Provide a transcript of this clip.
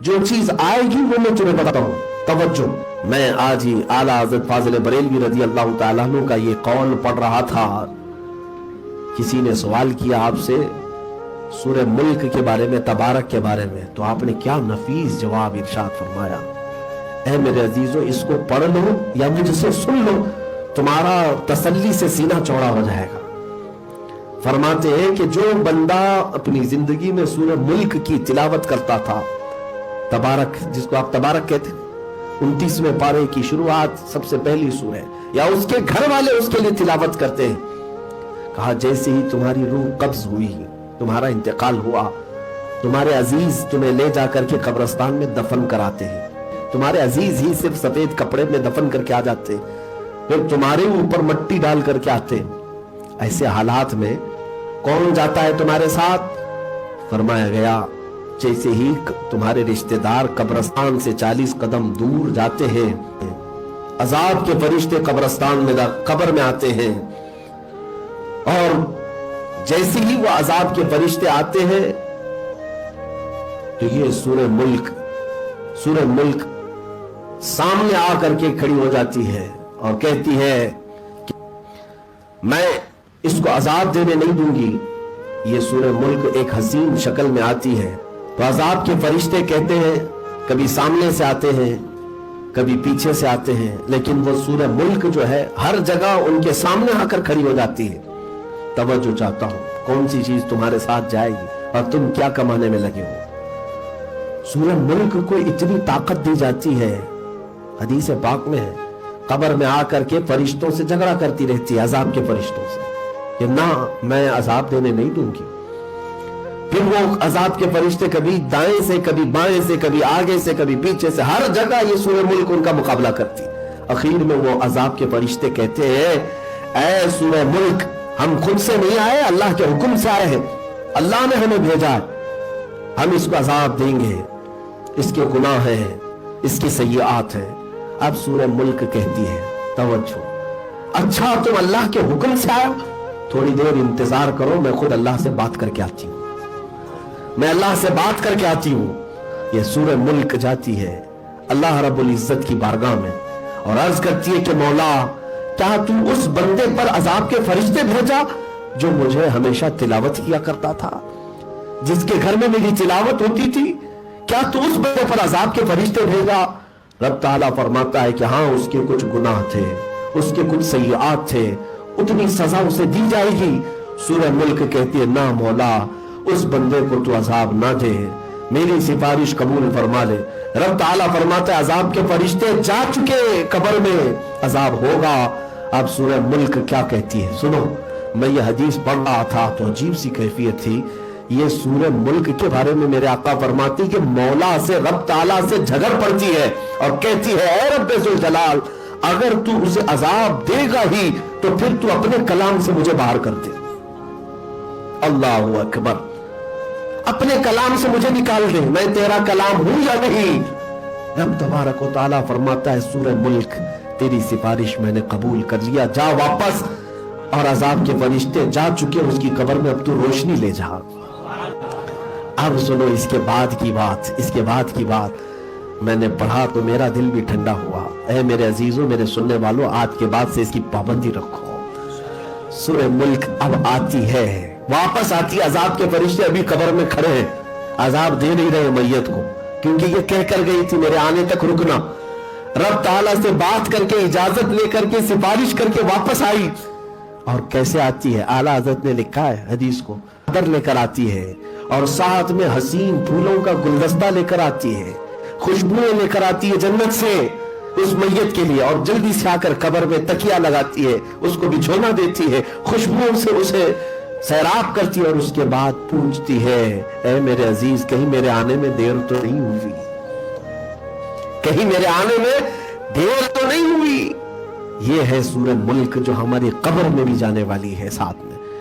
جو چیز آئے گی وہ میں تمہیں بتاتا ہوں. توجہ، میں آج ہی اعلیٰ حضرت فاضل بریلوی رضی اللہ تعالیٰ عنہ کا یہ قول پڑھ رہا تھا. کسی نے سوال کیا آپ سے سورہ ملک کے بارے میں، تبارک کے بارے میں، تو آپ نے کیا نفیس جواب ارشاد فرمایا. اے میرے عزیزو، اس کو پڑھ لو یا مجھ سے سن لو، تمہارا تسلی سے سینہ چوڑا ہو جائے گا. فرماتے ہیں کہ جو بندہ اپنی زندگی میں سورہ ملک کی تلاوت کرتا تھا، تبارک جس کو آپ تبارک کہتے ہیں، 29ویں پارے کی شروعات سب سے پہلی سورہ، یا اس کے گھر والے اس کے لیے تلاوت کرتے ہیں. کہا جیسے ہی تمہاری روح قبض ہوئی، تمہارا انتقال ہوا، تمہارے عزیز تمہیں لے جا کر کے قبرستان میں دفن کراتے ہیں. تمہارے عزیز ہی صرف سفید کپڑے میں دفن کر کے آ جاتے، پھر تمہارے اوپر مٹی ڈال کر کے آتے. ایسے حالات میں کون جاتا ہے تمہارے ساتھ؟ فرمایا گیا جیسے ہی تمہارے رشتہ دار قبرستان سے 40 قدم دور جاتے ہیں، عذاب کے فرشتے قبرستان میں قبر میں آتے ہیں، اور جیسے ہی وہ عذاب کے فرشتے آتے ہیں تو یہ سورہ ملک سامنے آ کر کے کھڑی ہو جاتی ہے اور کہتی ہے کہ میں اس کو عذاب دینے نہیں دوں گی. یہ سورہ ملک ایک حسین شکل میں آتی ہے تو عذاب کے فرشتے کہتے ہیں، کبھی سامنے سے آتے ہیں کبھی پیچھے سے آتے ہیں، لیکن وہ سورہ ملک جو ہے ہر جگہ ان کے سامنے آ کر کھڑی ہو جاتی ہے. توجہ چاہتا ہوں، کون سی چیز تمہارے ساتھ جائے گی اور تم کیا کمانے میں لگے ہو. سورہ ملک کو اتنی طاقت دی جاتی ہے، حدیث پاک میں ہے، قبر میں آ کر کے فرشتوں سے جھگڑا کرتی رہتی ہے، عذاب کے فرشتوں سے، کہ نہ میں عذاب دینے نہیں دوں گی. پھر وہ عذاب کے فرشتے کبھی دائیں سے کبھی بائیں سے کبھی آگے سے کبھی پیچھے سے، ہر جگہ یہ سورہ ملک ان کا مقابلہ کرتی. اخیر میں وہ عذاب کے فرشتے کہتے ہیں اے سورہ ملک، ہم خود سے نہیں آئے، اللہ کے حکم سے آئے ہیں، اللہ نے ہمیں بھیجا ہے، ہم اس کو عذاب دیں گے، اس کے گناہ ہیں، اس کی سیئات ہیں. اب سورہ ملک کہتی ہے توجہ، اچھا تم اللہ کے حکم سے آئے، تھوڑی دیر انتظار کرو، میں خود اللہ سے بات کر کے آتی ہوں، میں اللہ سے بات کر کے آتی ہوں. یہ سورہ ملک جاتی ہے اللہ رب العزت کی بارگاہ میں اور عرض کرتی ہے کہ مولا، کیا تو اس بندے پر عذاب کے فرشتے بھیجا جو مجھے ہمیشہ تلاوت کیا کرتا تھا، جس کے گھر میں میری تلاوت ہوتی تھی؟ کیا تو اس بندے پر عذاب کے فرشتے بھیجا؟ رب تعالیٰ فرماتا ہے کہ ہاں، اس کے کچھ گناہ تھے، اس کے کچھ سیئات تھے، اتنی سزا اسے دی جائے گی. سورہ ملک کہتی ہے نہ مولا، اس بندے کو تو عذاب نہ دے، میری سفارش قبول فرما لے. رب تعالیٰ فرماتا ہے عذاب کے فرشتے جا چکے، قبر میں عذاب ہوگا. اب سورہ ملک کیا کہتی ہے سنو. میں یہ حدیث پڑھ رہا تھا تو عجیب سی کیفیت تھی. یہ سورہ ملک کے بارے میں میرے آقا فرماتی کہ مولا سے، رب تعالیٰ سے جھگڑ پڑتی ہے اور کہتی ہے اے رب ذوالجلال، اگر تو اسے عذاب دے گا ہی تو پھر تو اپنے کلام سے مجھے باہر کر دے. اللہ اکبر، اپنے کلام سے مجھے نکال دے، میں تیرا کلام ہوں یا نہیں. رب تبارک و تعالیٰ فرماتا ہے سورہ ملک، تیری سفارش میں نے قبول کر لیا، جا واپس. اور عذاب کے فرشتے جا چکے اس کی قبر میں، اب تو روشنی لے جا. اب سنو اس کے بعد کی بات میں نے پڑھا تو میرا دل بھی ٹھنڈا ہوا. اے میرے عزیزوں، میرے سننے والوں، آج کے بعد سے اس کی پابندی رکھو. سورہ ملک اب آتی ہے، واپس آتی ہے. عذاب کے فرشتے ابھی قبر میں کھڑے ہیں، عذاب دے نہیں رہے میت کو، کیونکہ یہ کہہ کر گئی تھی میرے آنے تک رکنا. رب تعالیٰ سے بات کر کے، اجازت لے کر کے، سفارش کر کے واپس آئی. اور کیسے آتی ہے؟ اعلیٰ حضرت نے لکھا ہے حدیث کو، چادر لے کر آتی ہے اور ساتھ میں حسین پھولوں کا گلدستہ لے کر آتی ہے، خوشبوئیں لے کر آتی ہے جنت سے اس میت کے لیے، اور جلدی سے آ کر قبر میں تکیہ لگاتی ہے، اس کو بچھونا دیتی ہے، خوشبوؤں سے اسے سیراب کرتی ہے، اور اس کے بعد پوچھتی ہے اے میرے عزیز، کہیں میرے آنے میں دیر تو نہیں ہوئی؟ کہیں میرے آنے میں دیر تو نہیں ہوئی؟ یہ ہے سورہ ملک جو ہماری قبر میں بھی جانے والی ہے ساتھ میں.